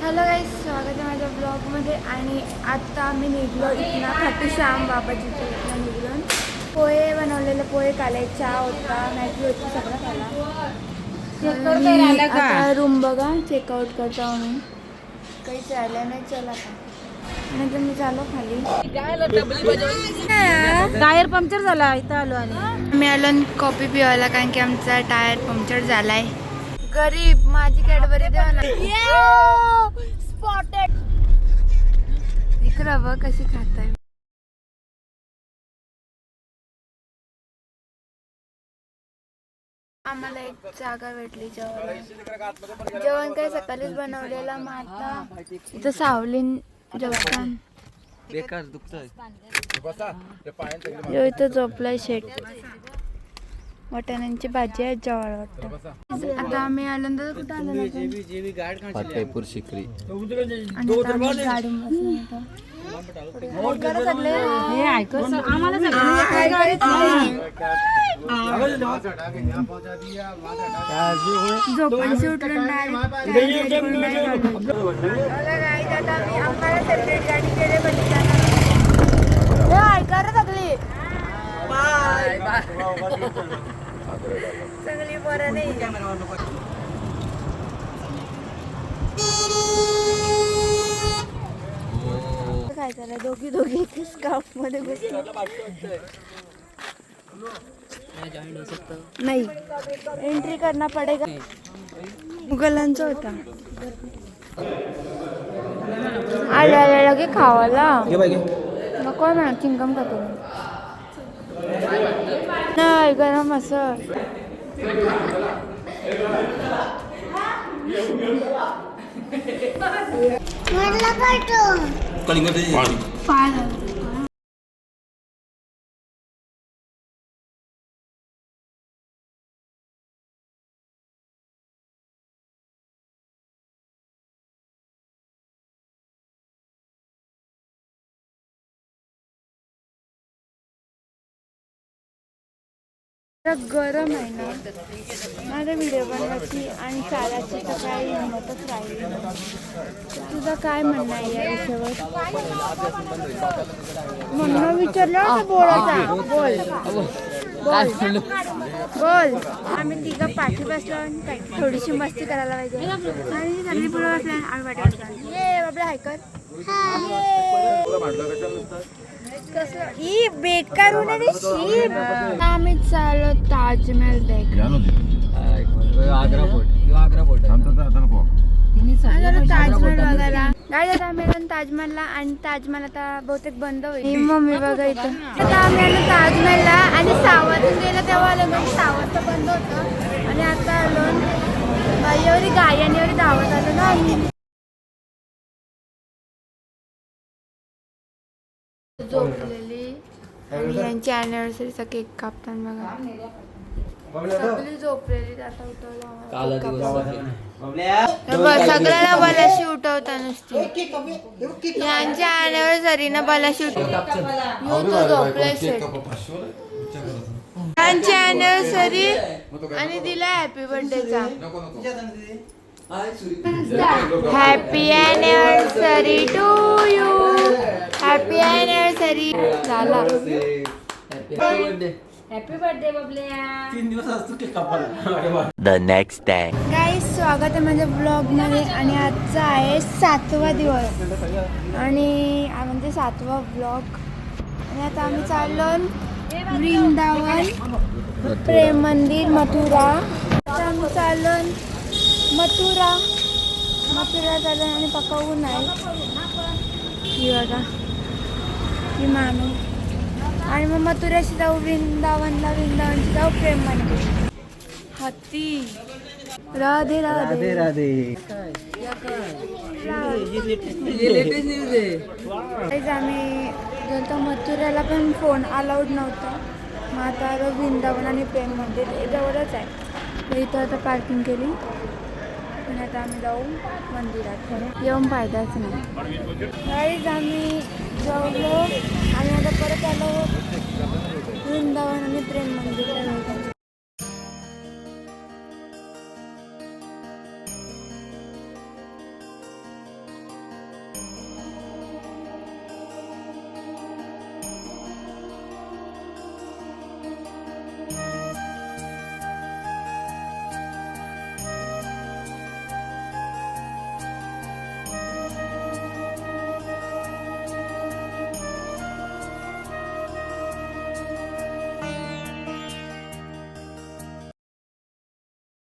Hello गाईस, स्वागत आहे माझ्या ब्लॉगमध्ये. आणि आता आम्ही निघलो इथनं खाटू श्याम बाबाजीच्या इथनं निघून. पोहे बनवलेले, पोहे खाले, चहा होता, मॅगी होती, सगळं खाला. आता रूम बघा, चेकआउट करतो आम्ही. काहीच राहिलं नाही. चला आता नंतर मी चालू खाली. टायर पंक्चर झाला, इथं आलो आणि मी आलो कॉफी पिवायला, कारण की आमचा टायर पंक्चर झालाय. गरीब, माझी कॅडबरी द्या ना. स्पॉटेड इकडं बघ कशी खाताय. आम्हाला एक जागा भेटली जेवण. जेवण काही सकाळीच बनवलेला. माता इथं सावलीन जेवण बेकार दुखतंय. इथं झोपलाय शेट. वाटाण्यांची भाजी आहे, जवळ वाटतं. आता आम्ही आल्यानंतर कुठं आलो फतेपूर शिकरी. आणि आता आम्ही गाडून बसलो. झोपायची उठलं आम्हाला सेपरेट गाडी केली ऐका रे सगळी. सगळी बरं नाही. काय झालं, दोघी दोघी स्काउट मध्ये बसलो. नाही, एंट्री करना पडेगा. मुघलांचा होता. आल्या लगे खावाला नको म्हणा, चिंगम खातो नाही. गरम असं गरम आहे ना. माझा व्हिडिओ बनवायची आणि चालायची तर काही हिंमतच राहिली नाही. तुझं काय म्हणणं आहे या विषयावर? म्हणणं विचारलं ना बोलायचा. बोल बोल. आम्ही तिघं पाठी बसलो आणि थोडीशी मस्ती करायला पाहिजे. आणि सगळी पुढे बसल्या आम्ही पाठी बसलो. ये बाबा हायकर. ही बेकार होणार शीप. आम्ही चाललो ताजमहल ताजमहल बघायला. गाडी आता आम्ही आलो ताजमहलला. आणि ताजमहल आता बहुतेक बंद होईल. मम्मी बघा इथं. आता आम्ही आलो ताजमहलला आणि 6 वाजून गेलं तेव्हा आलो. 6 वाजता बंद होतं आणि आता आलो. एवढी गाडी आणि एवढी धावत आलो ना आम्ही. झोपलेली आणि यांची अॅनिव्हर्सरीचा केक कापताना बघा. सगळी झोपलेली. आता उठवलं सगळ्याला बलाशी उठवता नुसती. यांच्या अॅनिव्हर्सरीनं बलाशी उठवतो. झोपले यांची अॅनिव्हर्सरी आणि दिला हॅपी बर्थडेचा. Happy anniversary to you. Happy anniversary. झाला. Happy birthday Bablya. 3 दिवस असतो केक कापायला. The next day. गाईस, स्वागत आहे माझ्या ब्लॉगमध्ये. आणि आजचा आहे 7वा दिवस आणि म्हणजे 7वा ब्लॉग. आणि आता आम्ही चाललो वृंदावन, प्रेम मंदिर, मथुरा. आता आम्ही चाललो मथुरा चाललो आणि पकावून आहे ही बघा ही मामी. आणि मग मथुराशी जाऊ वृंदावनची जाऊ प्रेम मंदिर. हत्ती. राधे राधे राधे. आम्ही गेलो मथुराला पण फोन अलाउड नव्हता. मग आता वृंदावन आणि प्रेम मंदिर जवळच आहे. इथं आता पार्किंग केली आणि आता आम्ही जाऊ मंदिरात. येऊन फायदाच नाही. गाईज आम्ही जेवलो आणि आता परत आलो वृंदावन आणि प्रेम मंदिरला.